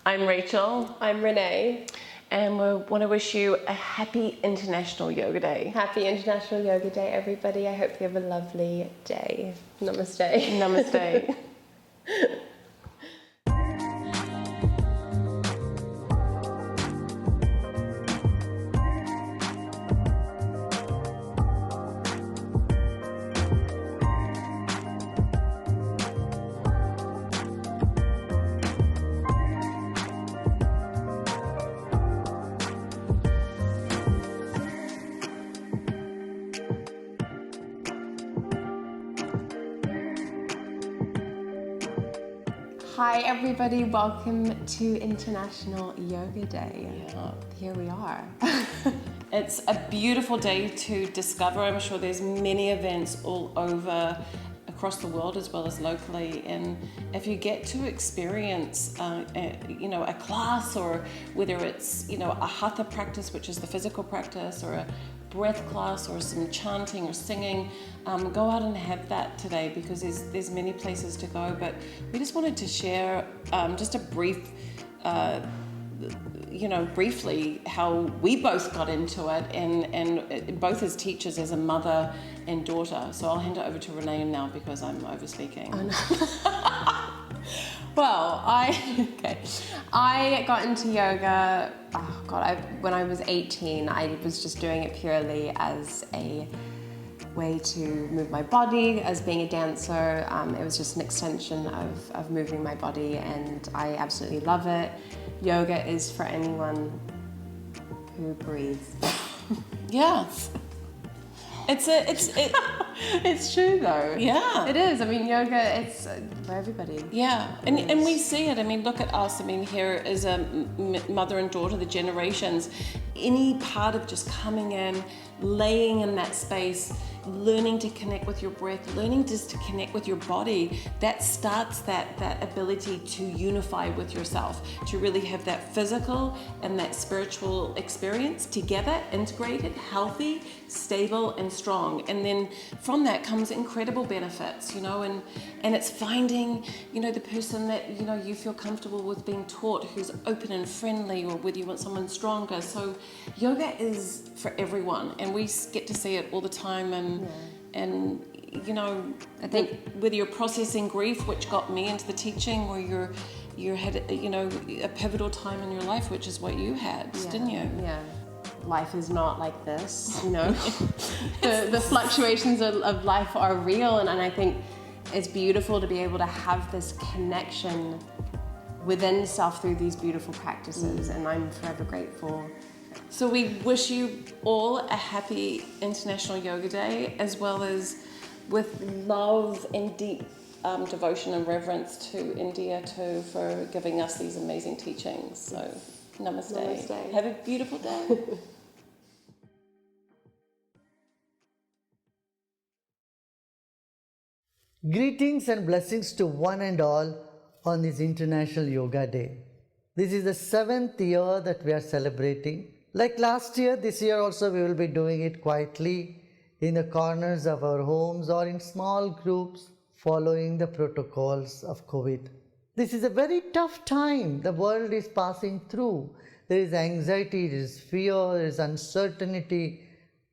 I'm Rachel. I'm Renee. And we want to wish you a happy International Yoga Day. Happy International Yoga Day, everybody. I hope you have a lovely day. Namaste. Namaste. Hi everybody, welcome to International Yoga Day. Yeah. Here we are. It's a beautiful day to discover. I'm sure there's many events all over across the world as well as locally, and if you get to experience a class, or whether it's a hatha practice, which is the physical practice, or a breath class or some chanting or singing, go out and have that today, because there's many places to go. But we just wanted to share just a brief briefly how we both got into it, and both as teachers, as a mother and daughter. So I'll hand it over to Renee now because I'm over speaking. Oh, no. Well, I got into yoga, when I was 18. I was just doing it purely as a way to move my body, as being a dancer. It was just an extension of moving my body, and I absolutely love it. Yoga is for anyone who breathes. Yeah. It's true though. Yeah. It is. I mean, yoga, it's for everybody. Yeah, and we see it. I mean, look at us. I mean, here is a mother and daughter, the generations. Any part of just coming in, laying in that space, learning to connect with your breath, learning just to connect with your body, that starts that ability to unify with yourself, to really have that physical and that spiritual experience together, integrated, healthy, stable, and strong. And then from that comes incredible benefits, and it's finding, the person that, you feel comfortable with being taught, who's open and friendly, or whether you want someone stronger. So yoga is for everyone, and we get to see it all the time. And I think whether you're processing grief, which got me into the teaching, or you had a pivotal time in your life, which is what you had, didn't you? Yeah. Life is not like this, the fluctuations of life are real, and I think it's beautiful to be able to have this connection within self through these beautiful practices, and I'm forever grateful. So we wish you all a happy International Yoga Day, as well as with love and deep devotion and reverence to India too, for giving us these amazing teachings. So namaste. Namaste. Have a beautiful day. Greetings and blessings to one and all on this International Yoga Day. This is the 7th year that we are celebrating. Like last year, this year also we will be doing it quietly in the corners of our homes or in small groups, following the protocols of COVID. This is a very tough time the world is passing through. There is anxiety, there is fear, there is uncertainty.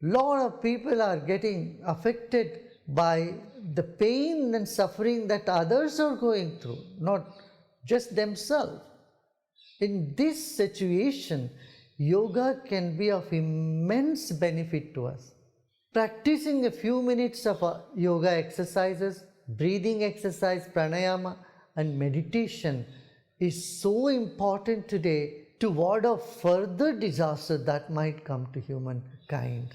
A lot of people are getting affected by the pain and suffering that others are going through, not just themselves. In this situation, yoga can be of immense benefit to us. Practicing a few minutes of yoga exercises, breathing exercise, pranayama, and meditation is so important today to ward off further disaster that might come to humankind.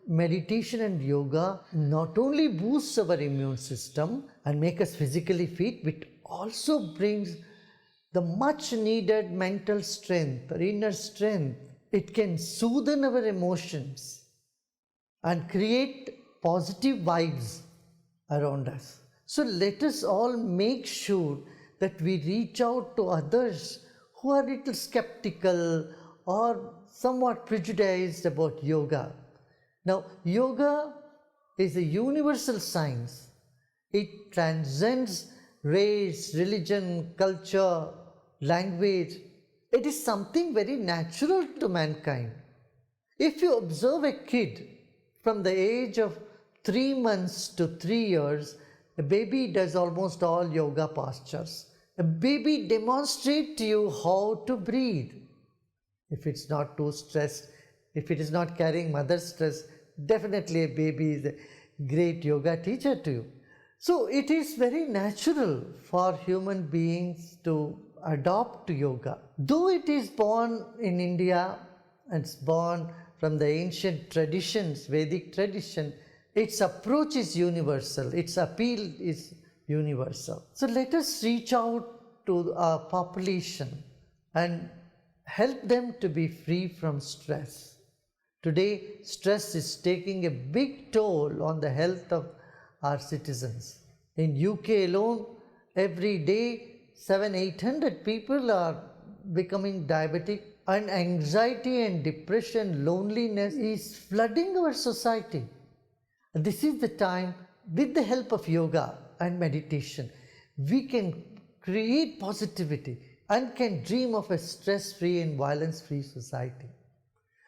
Meditation and yoga not only boosts our immune system and make us physically fit, but also brings the much needed mental strength or inner strength. It can soothe our emotions and create positive vibes around us. So let us all make sure that we reach out to others who are a little skeptical or somewhat prejudiced about yoga. Now, yoga is a universal science. It transcends race, religion, culture, language. It is something very natural to mankind. If you observe a kid from the age of 3 months to 3 years, a baby does almost all yoga postures. A baby demonstrates to you how to breathe. If it's not too stressed, if it is not carrying mother's stress, definitely a baby is a great yoga teacher to you. So it is very natural for human beings to adopt yoga. Though it is born in India, it's born from the ancient traditions, Vedic tradition, its approach is universal, its appeal is universal. So let us reach out to our population and help them to be free from stress. Today, stress is taking a big toll on the health of our citizens. In UK alone, every day 700-800 people are becoming diabetic, and anxiety and depression, loneliness is flooding our society. This is the time, with the help of yoga and meditation, we can create positivity and can dream of a stress-free and violence-free society.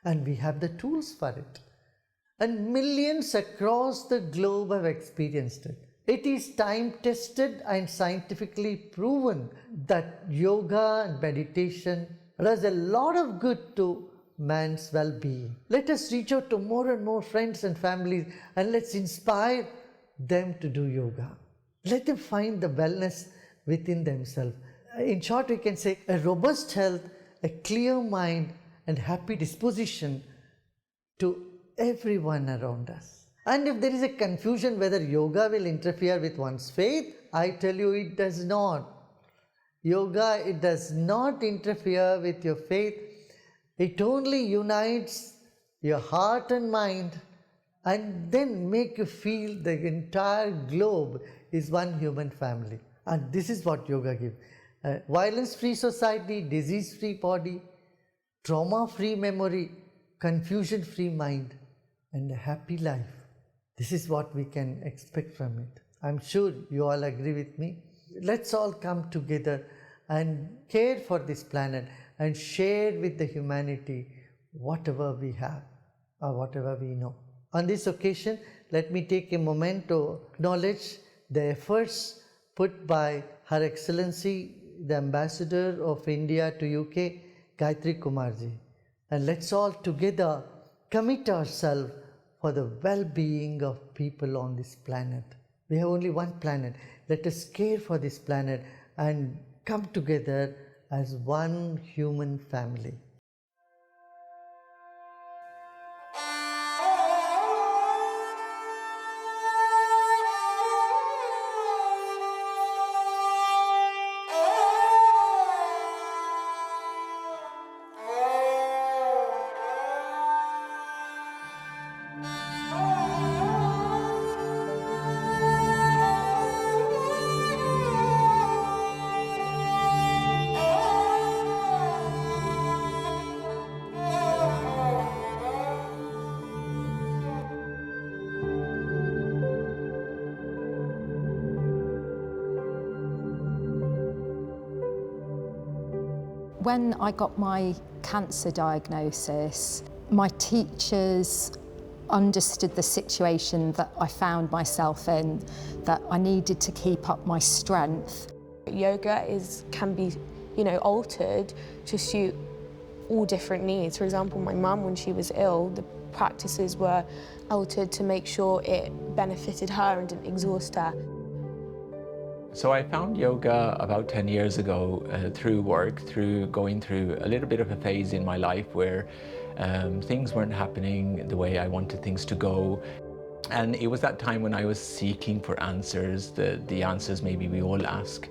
And we have the tools for it. And millions across the globe have experienced it. It is time-tested and scientifically proven that yoga and meditation does a lot of good to man's well-being. Let us reach out to more and more friends and families, and let's inspire them to do yoga. Let them find the wellness within themselves. In short, we can say a robust health, a clear mind, and happy disposition to everyone around us. And if there is a confusion whether yoga will interfere with one's faith, I tell you it does not. Yoga, it does not interfere with your faith. It only unites your heart and mind and then make you feel the entire globe is one human family. And this is what yoga gives. A violence-free society, disease-free body, trauma-free memory, confusion-free mind, and a happy life. This is what we can expect from it. I'm sure you all agree with me. Let's all come together and care for this planet and share with the humanity whatever we have or whatever we know. On this occasion, let me take a moment to acknowledge the efforts put by Her Excellency, the Ambassador of India to UK, Gayatri Kumarji. And let's all together commit ourselves for the well-being of people on this planet. We have only one planet. Let us care for this planet and come together as one human family. When I got my cancer diagnosis, my teachers understood the situation that I found myself in, that I needed to keep up my strength. Yoga can be, altered to suit all different needs. For example, my mum, when she was ill, the practices were altered to make sure it benefited her and didn't exhaust her. So I found yoga about 10 years ago through work, through going through a little bit of a phase in my life where things weren't happening the way I wanted things to go. And it was that time when I was seeking for answers, the answers maybe we all ask.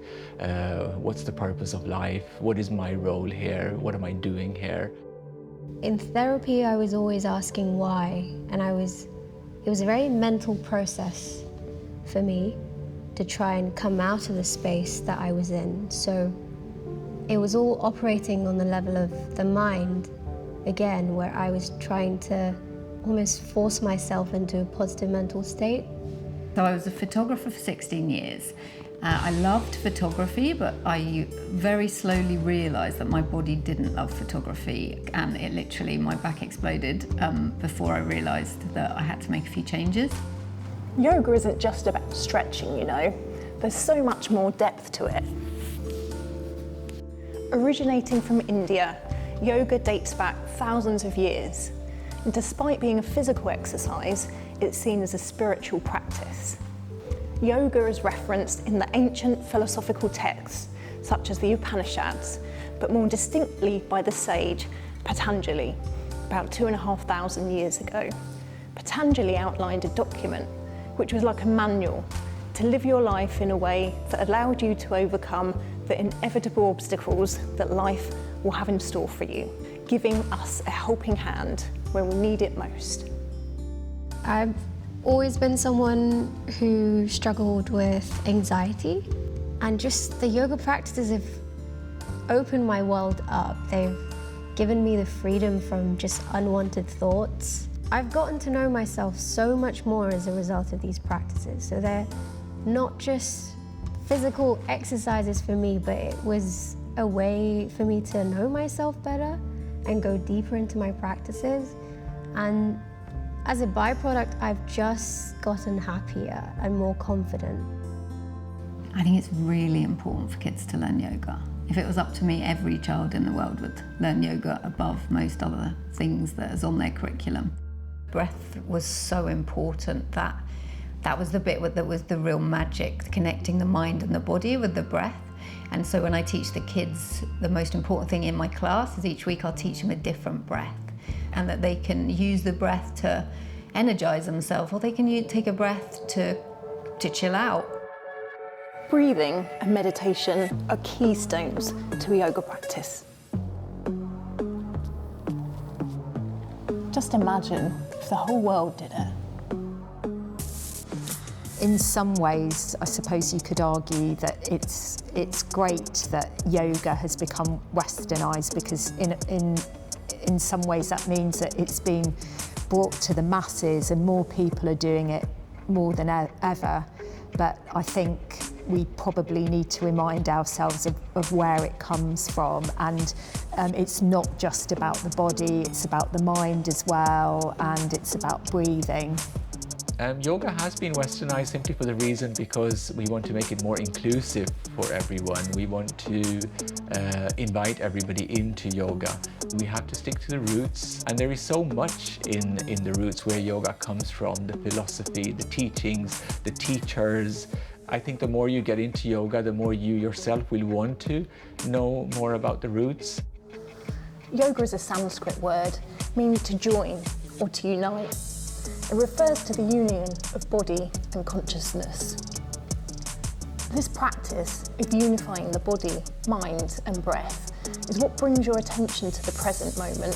What's the purpose of life? What is my role here? What am I doing here? In therapy, I was always asking why, and it was a very mental process for me to try and come out of the space that I was in. So it was all operating on the level of the mind, again, where I was trying to almost force myself into a positive mental state. So I was a photographer for 16 years, I loved photography, but I very slowly realised that my body didn't love photography, and it literally, my back exploded before I realised that I had to make a few changes. Yoga isn't just about stretching, you know. There's so much more depth to it. Originating from India, yoga dates back thousands of years. And despite being a physical exercise, it's seen as a spiritual practice. Yoga is referenced in the ancient philosophical texts, such as the Upanishads, but more distinctly by the sage Patanjali, about 2,500 years ago. Patanjali outlined a document, which was like a manual, to live your life in a way that allowed you to overcome the inevitable obstacles that life will have in store for you, giving us a helping hand when we need it most. I've always been someone who struggled with anxiety, and just the yoga practices have opened my world up. They've given me the freedom from just unwanted thoughts. I've gotten to know myself so much more as a result of these practices. So they're not just physical exercises for me, but it was a way for me to know myself better and go deeper into my practices. And as a byproduct, I've just gotten happier and more confident. I think it's really important for kids to learn yoga. If it was up to me, every child in the world would learn yoga above most other things that is on their curriculum. Breath was so important. That was the bit that was the real magic, connecting the mind and the body with the breath. And so when I teach the kids, the most important thing in my class is each week I'll teach them a different breath, and that they can use the breath to energize themselves, or they can take a breath to chill out. Breathing and meditation are keystones to a yoga practice. Just imagine if the whole world did it. In some ways, I suppose you could argue that it's great that yoga has become westernized, because in some ways that means that it's being brought to the masses and more people are doing it more than ever. But I think we probably need to remind ourselves of where it comes from, and it's not just about the body, it's about the mind as well, and it's about breathing. Yoga has been westernized simply for the reason because we want to make it more inclusive for everyone. We want to invite everybody into yoga. We have to stick to the roots, and there is so much in the roots where yoga comes from, the philosophy, the teachings, the teachers. I think the more you get into yoga, the more you yourself will want to know more about the roots. Yoga is a Sanskrit word meaning to join or to unite. It refers to the union of body and consciousness. This practice of unifying the body, mind and breath is what brings your attention to the present moment,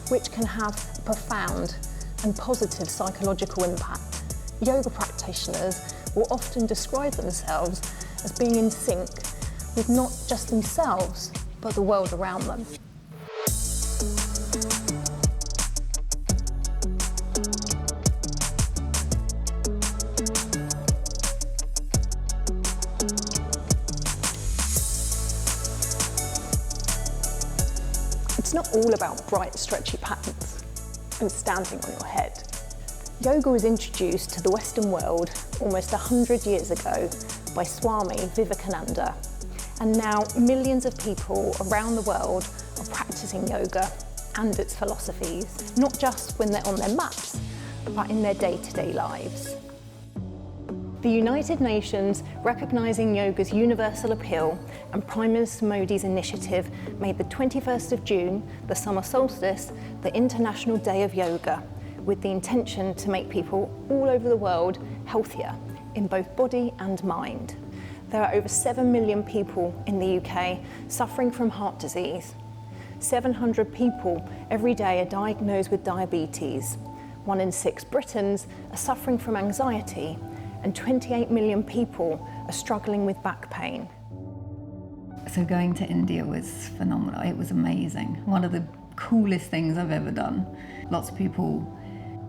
which can have a profound and positive psychological impact. Yoga practitioners will often describe themselves as being in sync with not just themselves, but the world around them. It's not all about bright, stretchy patterns and standing on your head. Yoga was introduced to the Western world almost 100 years ago by Swami Vivekananda, and now millions of people around the world are practicing yoga and its philosophies, not just when they're on their mats, but in their day-to-day lives. The United Nations, recognising yoga's universal appeal, and Prime Minister Modi's initiative made the 21st of June, the summer solstice, the International Day of Yoga, with the intention to make people all over the world healthier in both body and mind. There are over 7 million people in the UK suffering from heart disease. 700 people every day are diagnosed with diabetes. 1 in 6 Britons are suffering from anxiety, and 28 million people are struggling with back pain. So going to India was phenomenal. It was amazing. One of the coolest things I've ever done. Lots of people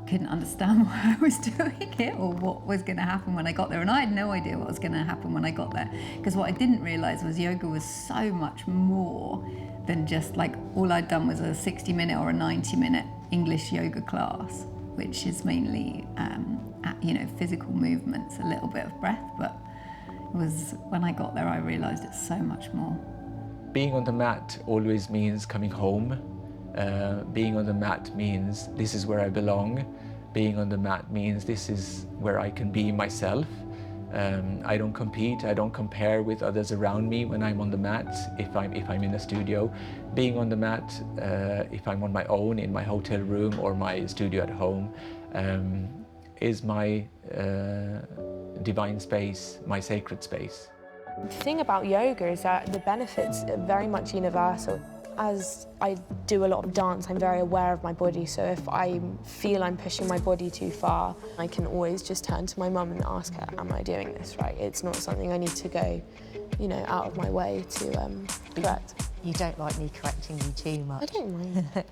couldn't understand why I was doing it or what was going to happen when I got there. And I had no idea what was going to happen when I got there, because what I didn't realise was yoga was so much more than just like all I'd done was a 60-minute or a 90-minute English yoga class, which is mainly physical movements, a little bit of breath, but it was when I got there I realised it's so much more. Being on the mat always means coming home. Being on the mat means this is where I belong. Being on the mat means this is where I can be myself. I don't compete, I don't compare with others around me when I'm on the mat, if I'm in a studio. Being on the mat, if I'm on my own in my hotel room or my studio at home, is my divine space, my sacred space. The thing about yoga is that the benefits are very much universal. As I do a lot of dance, I'm very aware of my body, so if I feel I'm pushing my body too far, I can always just turn to my mum and ask her, am I doing this right? It's not something I need to go, out of my way to correct. You don't like me correcting you too much. I don't mind.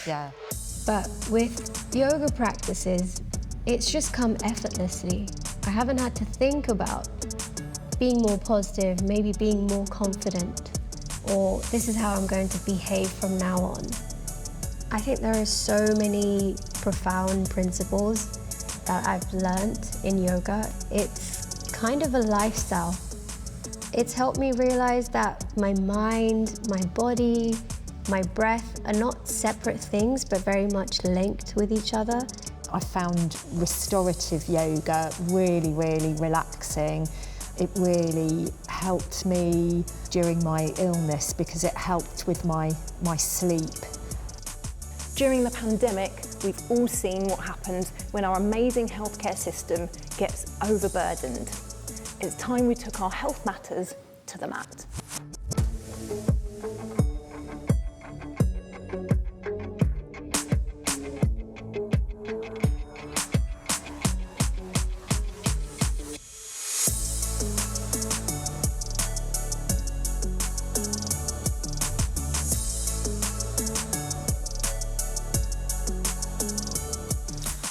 Yeah. But with yoga practices, it's just come effortlessly. I haven't had to think about being more positive, maybe being more confident, or this is how I'm going to behave from now on. I think there are so many profound principles that I've learnt in yoga. It's kind of a lifestyle. It's helped me realize that my mind, my body, my breath are not separate things, but very much linked with each other. I found restorative yoga really, really relaxing. It really helped me during my illness because it helped with my sleep. During the pandemic, we've all seen what happens when our amazing healthcare system gets overburdened. It's time we took our health matters to the mat.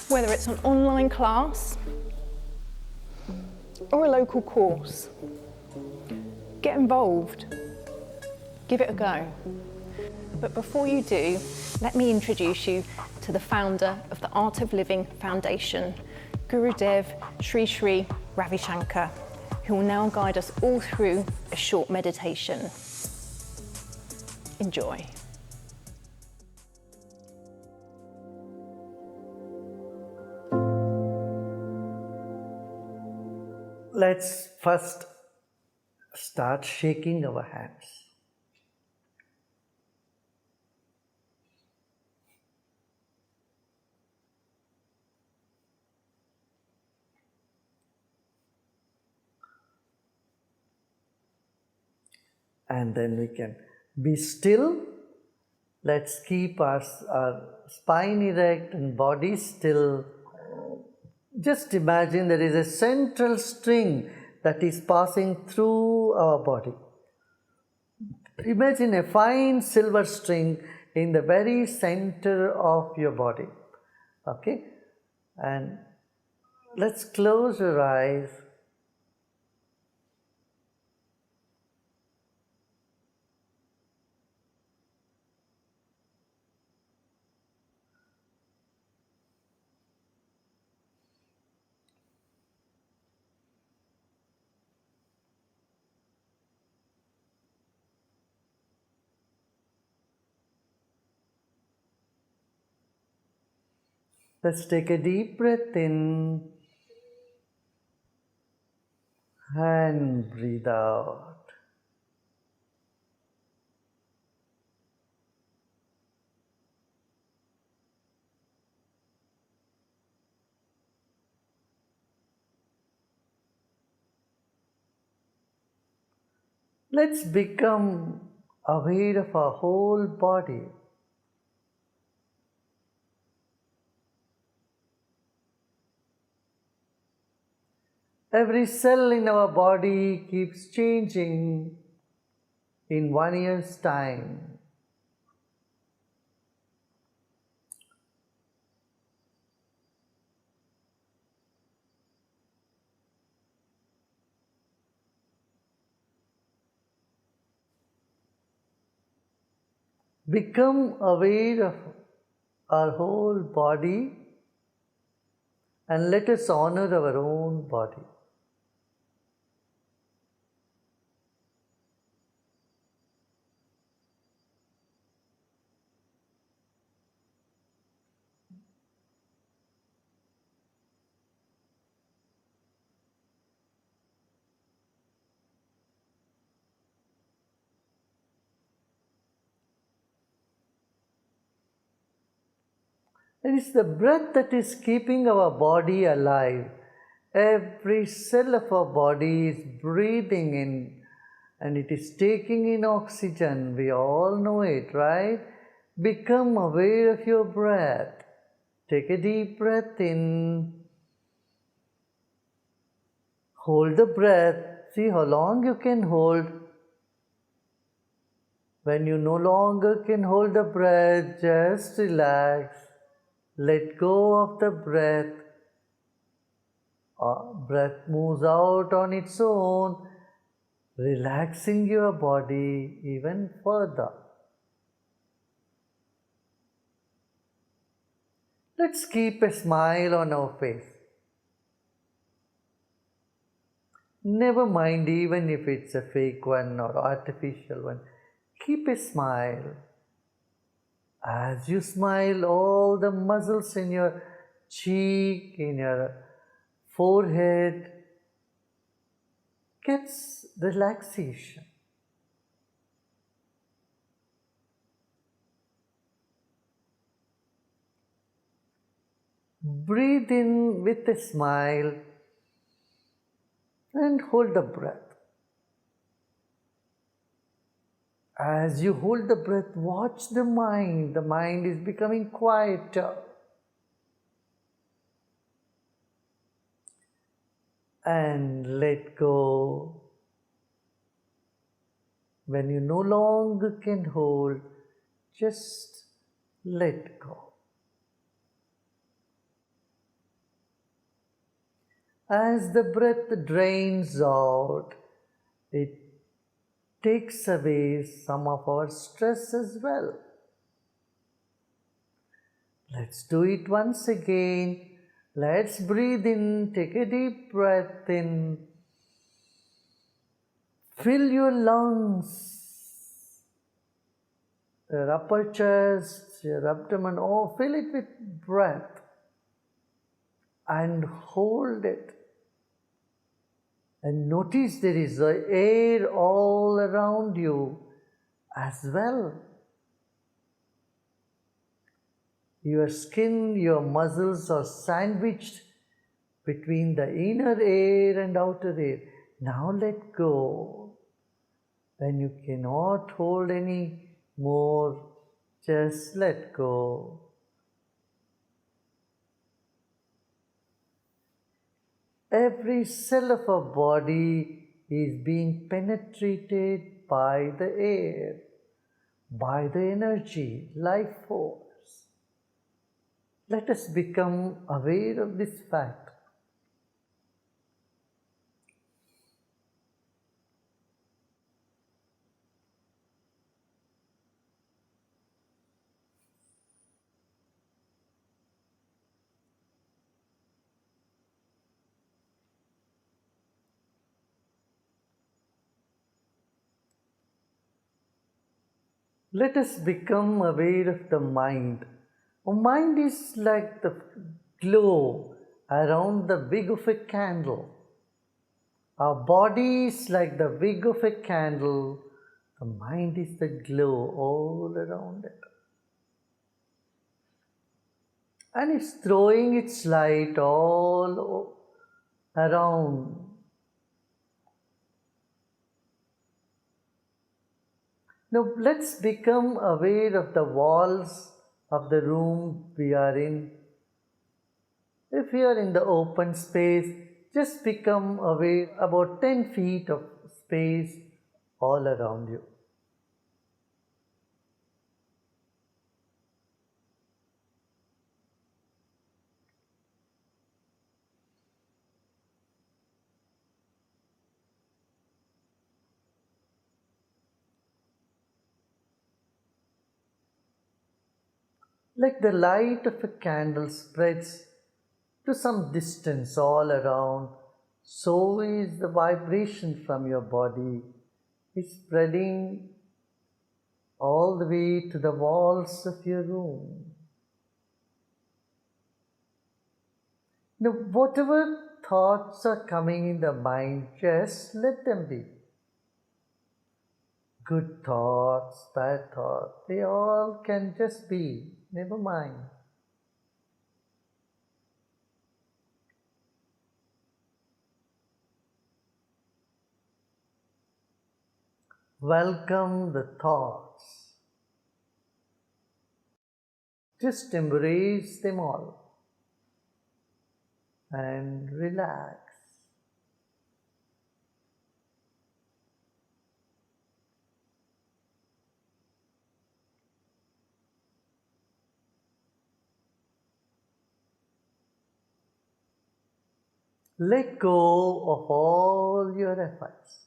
Whether it's an online class or a local course, get involved, give it a go. But before you do, let me introduce you to the founder of the Art of Living Foundation, Gurudev Sri Sri Ravi Shankar, who will now guide us all through a short meditation. Enjoy. Let's first start shaking our hands. And then we can be still. Let's keep our spine erect and body still. Just imagine there is a central string that is passing through our body. Imagine a fine silver string in the very center of your body. Okay? And let's close your eyes. Let's take a deep breath in and breathe out. Let's become aware of our whole body. Every cell in our body keeps changing in 1 year's time. become aware of our whole body and let us honor our own body. It is the breath that is keeping our body alive. Every cell of our body is breathing in and it is taking in oxygen. We all know it, right? Become aware of your breath. Take a deep breath in. Hold the breath. See how long you can hold. When you no longer can hold the breath, just relax. Let go of the breath. Breath moves out on its own, relaxing your body even further. Let's keep a smile on our face. Never mind even if it's a fake one or artificial one. Keep a smile. As you smile, all the muscles in your cheek, in your forehead gets relaxation. Breathe in with a smile and hold the breath. As you hold the breath, watch the mind. The mind is becoming quieter. And let go. When you no longer can hold, just let go. As the breath drains out, it takes away some of our stress as well. Let's do it once again. Let's breathe in, take a deep breath in. Fill your lungs, your upper chest, your abdomen, fill it with breath and hold it. And notice there is air all around you as well. Your skin, your muscles are sandwiched between the inner air and outer air. Now let go. When you cannot hold any more, just let go. Every cell of our body is being penetrated by the air, by the energy, life force. Let us become aware of this fact. Let us become aware of the mind. Our mind is like the glow around the wick of a candle. Our body is like the wick of a candle. The mind is the glow all around it. And it's throwing its light all around. Now let's become aware of the walls of the room we are in. If you are in the open space, just become aware about 10 feet of space all around you. Like the light of a candle spreads to some distance all around, so is the vibration from your body is spreading all the way to the walls of your room. Now, whatever thoughts are coming in the mind, just let them be. Good thoughts, bad thoughts, they all can just be, never mind. Welcome the thoughts. Just embrace them all and relax. Let go of all your efforts.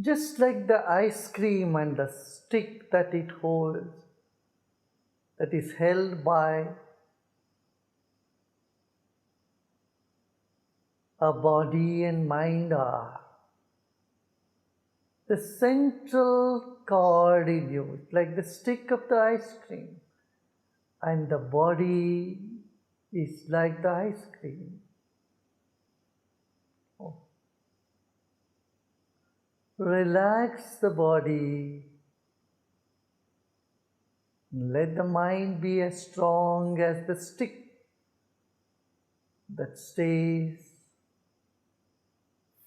Just like the ice cream and the stick that it holds, that is held by a body and mind are. The central cord in you, like the stick of the ice cream, and the body is like the ice cream. Relax the body. Let the mind be as strong as the stick that stays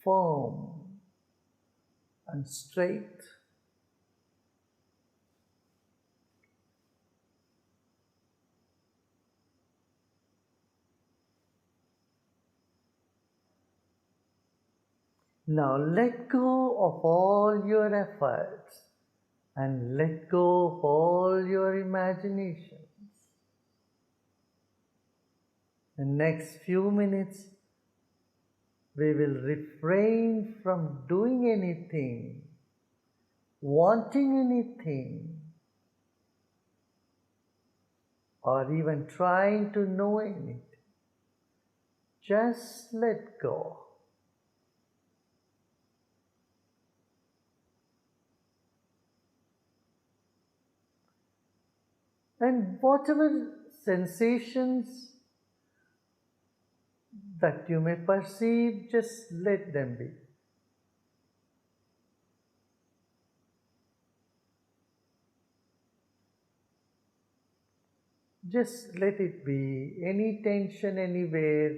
firm and straight. Now let go of all your efforts and let go of all your imaginations. The next few minutes, we will refrain from doing anything, wanting anything, or even trying to know anything. Just let go. And whatever sensations that you may perceive, just let them be. Just let it be. Any tension anywhere,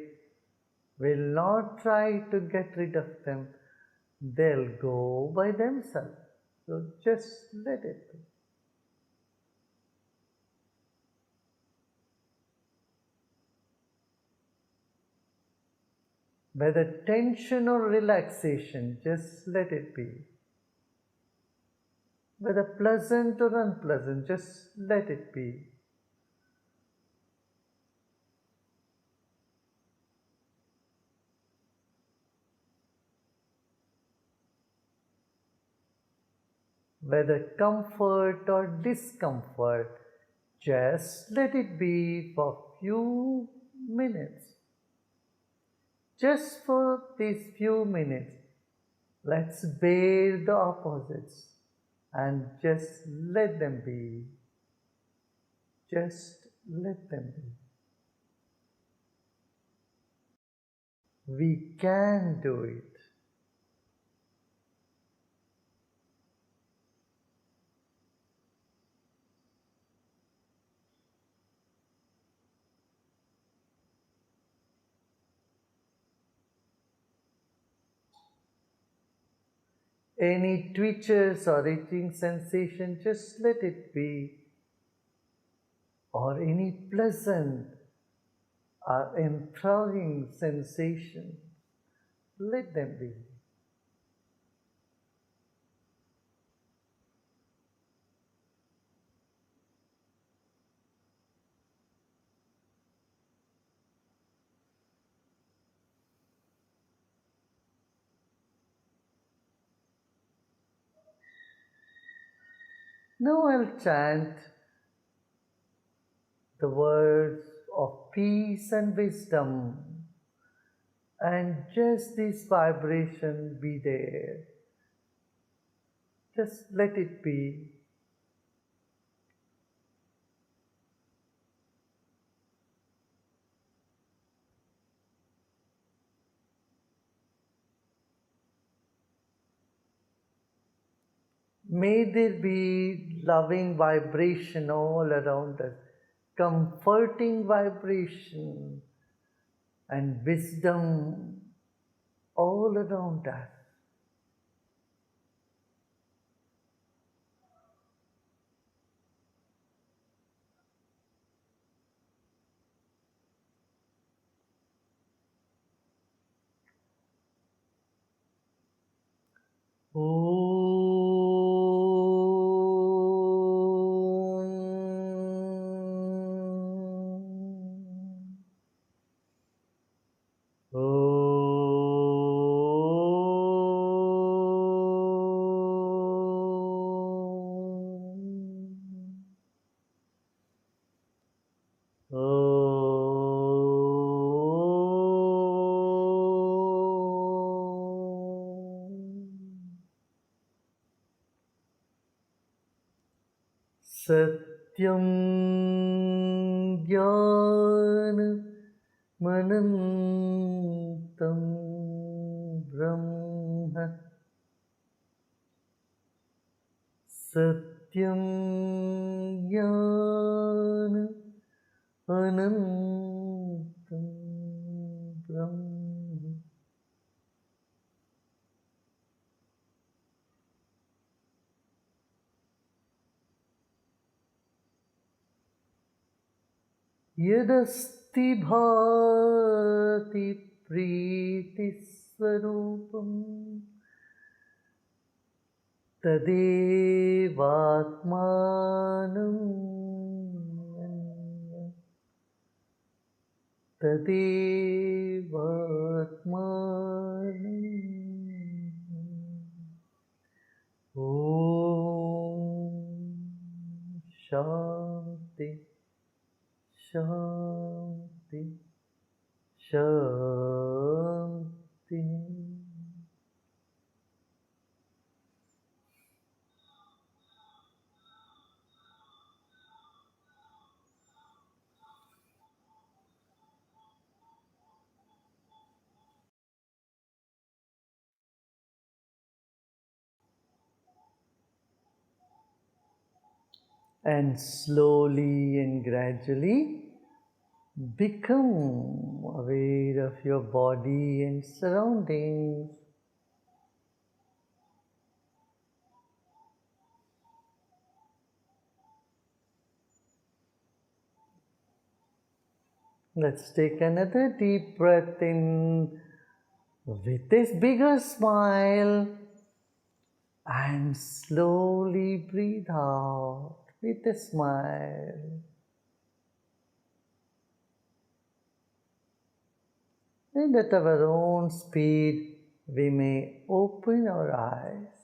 will not try to get rid of them. They'll go by themselves. So just let it be. Whether tension or relaxation, just let it be. Whether pleasant or unpleasant, just let it be. whether comfort or discomfort, just let it be for few minutes. Just for these few minutes, let's bear the opposites and just let them be. Just let them be. We can do it. Any twitches or itching sensation, just let it be. Or any pleasant or enthralling sensation, let them be. Now I'll chant the words of peace and wisdom, and just this vibration be there. Just let it be. May there be loving vibration all around us, comforting vibration and wisdom all around us. Satyam Jnana Manantam Brahma. Satyam Jnana Anantam Brahma. Yadasti bhati priti swarupam tadevatmanam tadevatmanam. Om Shanti Shanti Shanti. And slowly and gradually become aware of your body and surroundings. Let's take another deep breath in with this bigger smile and slowly breathe out with a smile. And at our own speed, we may open our eyes.